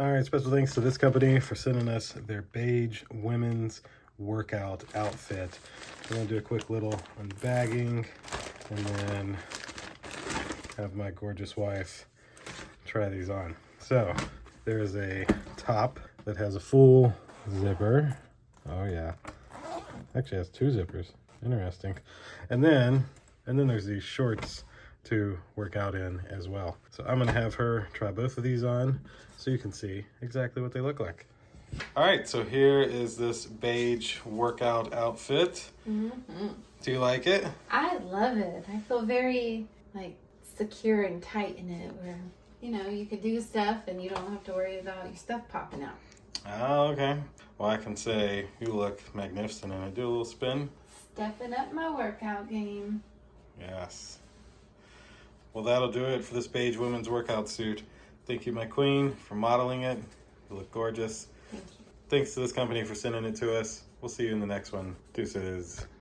All right, special thanks to this company for sending us their beige women's workout outfit. I'm gonna do a quick little unbagging and then have my gorgeous wife try these on. So there is a top that has a full zipper. Oh yeah, actually has 2 zippers. Interesting. And then there's these shorts to work out in as well. So I'm gonna have her try both of these on so you can see exactly what they look like. All right, so here is this beige workout outfit. Do you like it? I love it. I feel very like secure and tight in it, where you could do stuff and you don't have to worry about your stuff popping out. Oh, okay. Well, I can say you look magnificent in it. Do a little spin. Stepping up my workout game. Yes. Well, that'll do it for this beige women's workout suit. Thank you, my queen, for modeling it. You look gorgeous. Thank you. Thanks to this company for sending it to us. We'll see you in the next one. Deuces.